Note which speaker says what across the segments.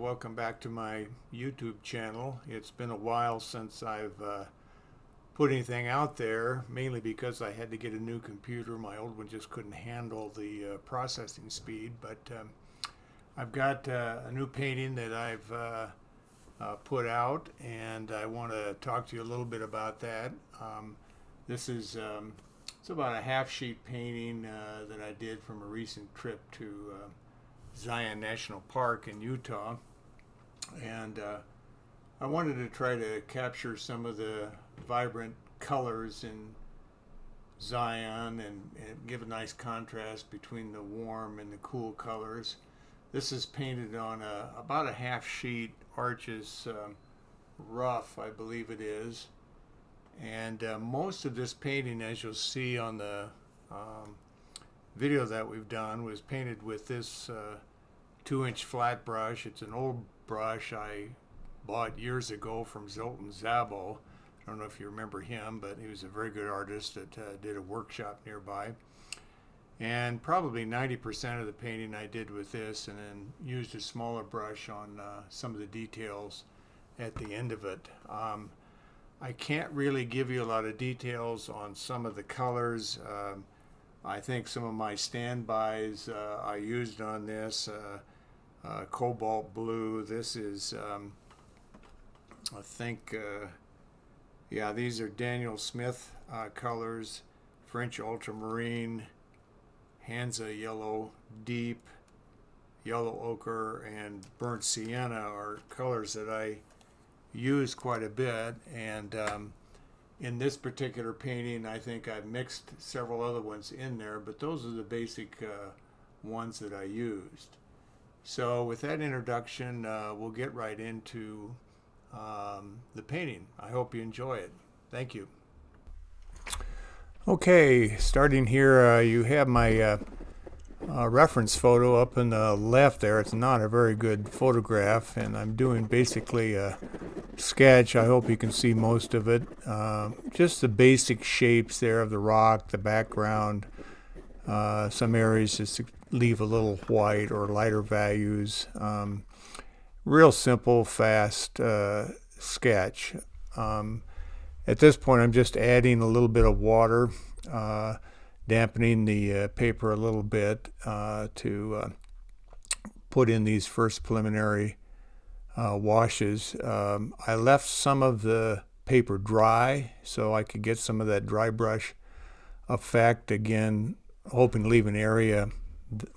Speaker 1: welcome back to my YouTube channel. It's been a while since I've put anything out there, mainly because I had to get a new computer. My old one just couldn't handle the processing speed, but I've got a new painting that I've put out, and I want to talk to you a little bit about that. This is it's about a half-sheet painting that I did from a recent trip to Zion National Park in Utah, and I wanted to try to capture some of the vibrant colors in Zion and give a nice contrast between the warm and the cool colors. This is painted on about a half sheet Arches rough, I believe it is, and most of this painting, as you'll see on the video that we've done, was painted with this 2-inch flat brush. It's an old brush I bought years ago from Zoltan Szabo. I don't know if you remember him, but he was a very good artist that did a workshop nearby. And probably 90% of the painting I did with this, and then used a smaller brush on some of the details at the end of it. I can't really give you a lot of details on some of the colors. I think some of my standbys I used on this, cobalt blue. This is, I think, yeah, these are Daniel Smith colors, French ultramarine, Hansa yellow, deep, yellow ochre, and burnt sienna are colors that I use quite a bit, and in this particular painting I think I've mixed several other ones in there, but those are the basic ones that I used. So with that introduction, we'll get right into the painting. I hope you enjoy it. Thank you. Okay, starting here, you have my reference photo up in the left there. It's not a very good photograph, and I'm doing basically a sketch. I hope you can see most of it. Just the basic shapes there of the rock, the background, some areas just to leave a little white or lighter values. Real simple, fast sketch. At this point, I'm just adding a little bit of water, dampening the paper a little bit to put in these first preliminary washes. I left some of the paper dry so I could get some of that dry brush effect, again hoping to leave an area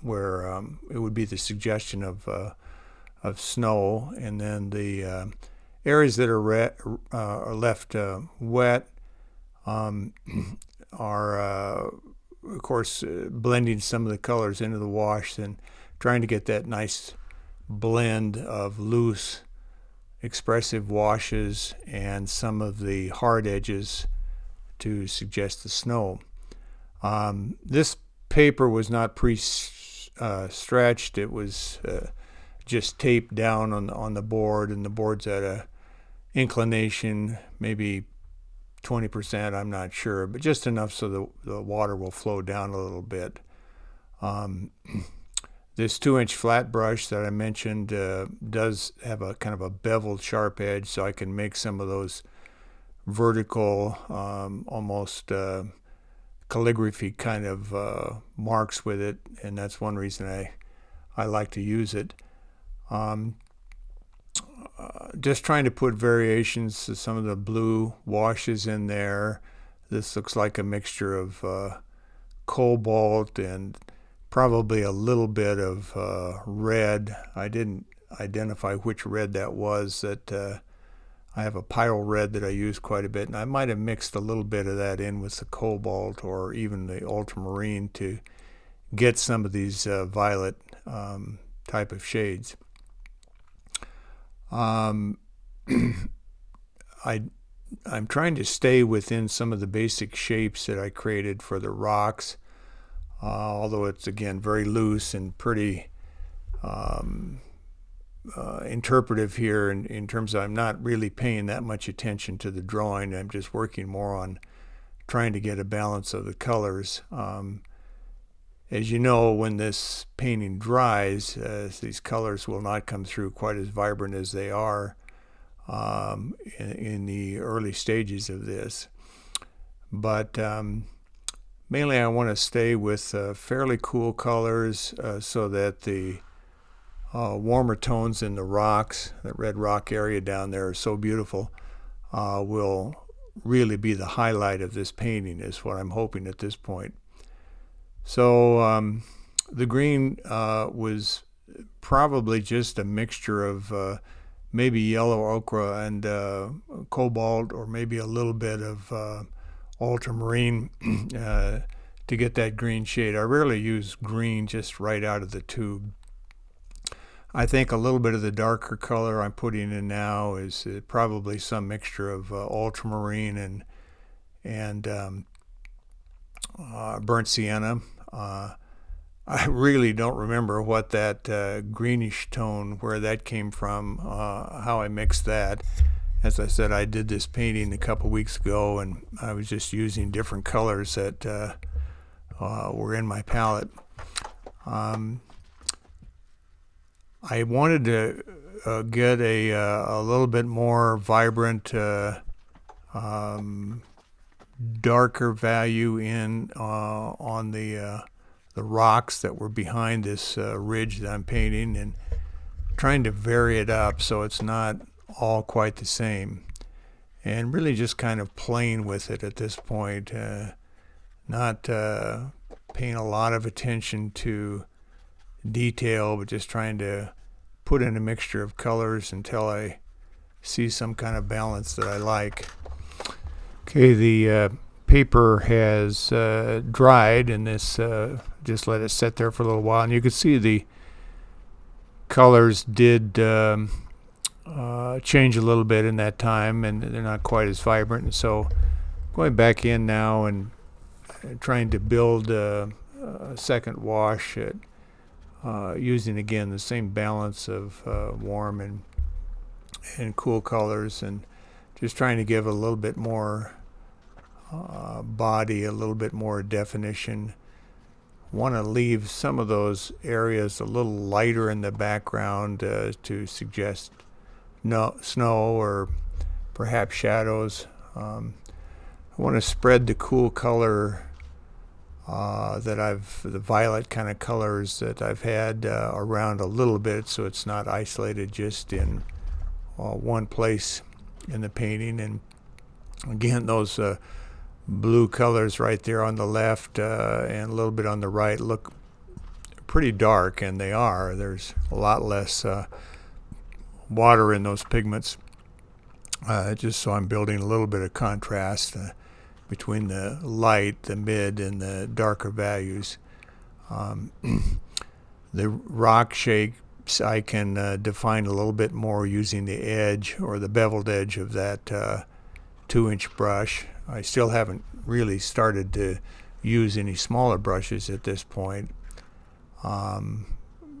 Speaker 1: where it would be the suggestion of snow, and then the areas that are left wet are of course blending some of the colors into the wash and trying to get that nice blend of loose expressive washes and some of the hard edges to suggest the snow. This paper was not pre-stretched. It was just taped down on the board, and the board's at a inclination, maybe 20%, I'm not sure, but just enough so the water will flow down a little bit. This 2-inch flat brush that I mentioned does have a kind of a beveled sharp edge, so I can make some of those vertical, almost calligraphy kind of marks with it, and that's one reason I like to use it. Just trying to put variations to some of the blue washes in there. This looks like a mixture of cobalt and probably a little bit of red. I didn't identify which red that was. That I have a pyrrole red that I use quite a bit, and I might have mixed a little bit of that in with the cobalt or even the ultramarine to get some of these violet type of shades. I'm trying to stay within some of the basic shapes that I created for the rocks, although it's again very loose and pretty interpretive here in terms of I'm not really paying that much attention to the drawing. I'm just working more on trying to get a balance of the colors. as you know, when this painting dries, these colors will not come through quite as vibrant as they are in the early stages of this. But mainly I want to stay with fairly cool colors so that the warmer tones in the rocks, the red rock area down there, are so beautiful, will really be the highlight of this painting, is what I'm hoping at this point. So the green was probably just a mixture of maybe yellow ochre and cobalt, or maybe a little bit of ultramarine to get that green shade. I rarely use green just right out of the tube. I think a little bit of the darker color I'm putting in now is probably some mixture of ultramarine and burnt sienna. I really don't remember what that greenish tone, where that came from, how I mixed that. As I said, I did this painting a couple weeks ago, and I was just using different colors that were in my palette. I wanted to get a little bit more vibrant, darker value in on the rocks that were behind this ridge that I'm painting, and trying to vary it up so it's not all quite the same, and really just kind of playing with it at this point, not paying a lot of attention to detail, but just trying to put in a mixture of colors until I see some kind of balance that I like. Okay, the paper has dried, and this just let it sit there for a little while, and you can see the colors did change a little bit in that time, and they're not quite as vibrant. And so going back in now and trying to build a second wash at using again the same balance of warm and cool colors, and just trying to give a little bit more body, a little bit more definition. Want to leave some of those areas a little lighter in the background to suggest snow or perhaps shadows. I want to spread the cool color the violet kind of colors that I've had around a little bit, so it's not isolated just in one place in the painting. And again, those blue colors right there on the left and a little bit on the right look pretty dark, and they are. There's a lot less water in those pigments, just so I'm building a little bit of contrast between the light, the mid, and the darker values. The rock shapes I can define a little bit more using the edge or the beveled edge of that 2-inch brush. I still haven't really started to use any smaller brushes at this point.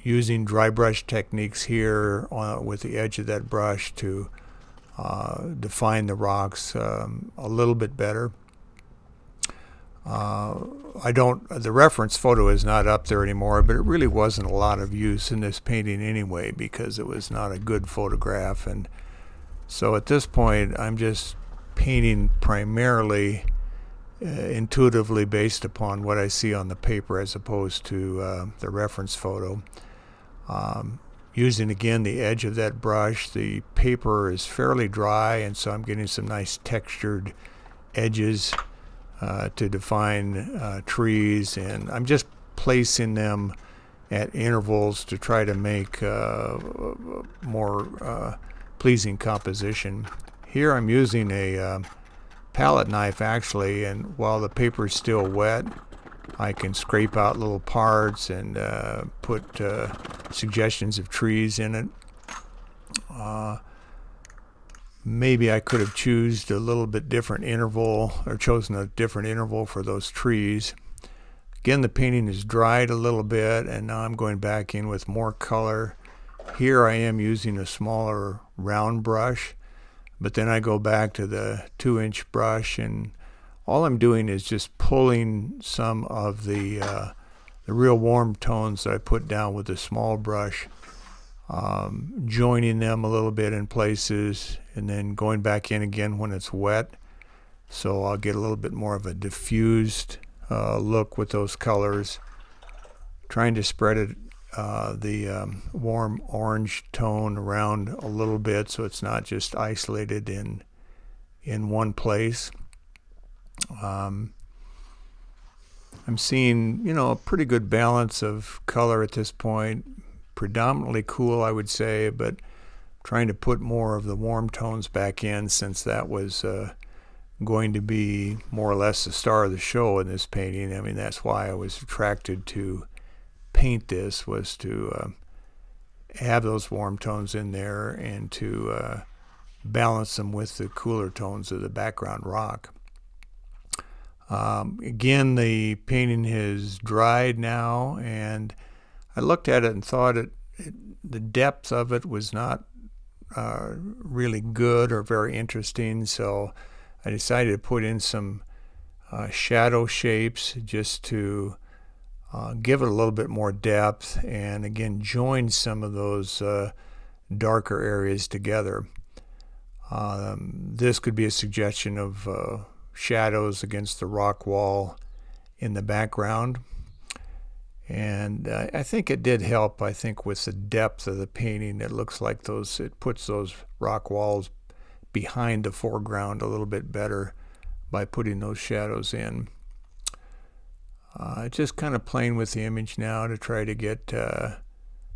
Speaker 1: Using dry brush techniques here with the edge of that brush to define the rocks a little bit better. The reference photo is not up there anymore, but it really wasn't a lot of use in this painting anyway, because it was not a good photograph. And so at this point, I'm just painting primarily intuitively based upon what I see on the paper, as opposed to the reference photo. Using again the edge of that brush, the paper is fairly dry, and so I'm getting some nice textured edges to define trees, and I'm just placing them at intervals to try to make more pleasing composition. Here I'm using a palette knife actually, and while the paper is still wet, I can scrape out little parts and put suggestions of trees in it. Maybe I could have chosen a little bit different interval, or chosen a different interval for those trees. Again, the painting is dried a little bit, and now I'm going back in with more color. Here I am using a smaller round brush, but then I go back to the 2-inch brush, and all I'm doing is just pulling some of the the real warm tones that I put down with a small brush, joining them a little bit in places and then going back in again when it's wet. So I'll get a little bit more of a diffused look with those colors. Trying to spread it, the warm orange tone around a little bit so it's not just isolated in one place. I'm seeing, a pretty good balance of color at this point. Predominantly cool, I would say, but trying to put more of the warm tones back in, since that was going to be more or less the star of the show in this painting. I mean, that's why I was attracted to paint this, was to have those warm tones in there and to balance them with the cooler tones of the background rock. Again, the painting has dried now, and I looked at it and thought the depth of it was not really good or very interesting, so I decided to put in some shadow shapes just to give it a little bit more depth, and again join some of those darker areas together. This could be a suggestion of shadows against the rock wall in the background, and I think it did help. I think with the depth of the painting, it looks like it puts those rock walls behind the foreground a little bit better by putting those shadows in. Just kind of playing with the image now to try to get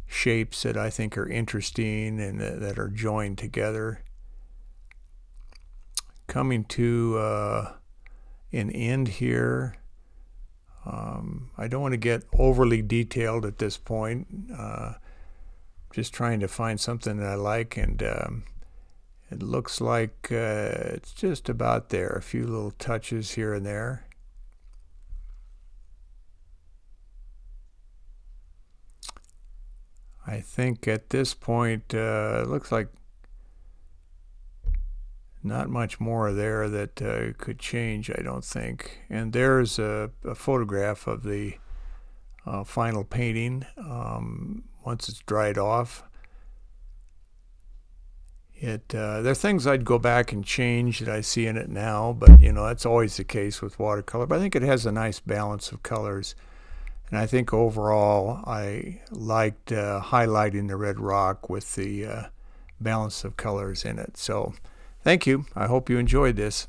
Speaker 1: shapes that I think are interesting and that are joined together. Coming to an end here. I don't want to get overly detailed at this point. Just trying to find something that I like, and it looks like it's just about there. A few little touches here and there. I think at this point it looks like not much more there that could change, I don't think. And there's a photograph of the final painting once it's dried off. There are things I'd go back and change that I see in it now, but that's always the case with watercolor. But I think it has a nice balance of colors, and I think overall I liked highlighting the red rock with the balance of colors in it. So thank you. I hope you enjoyed this.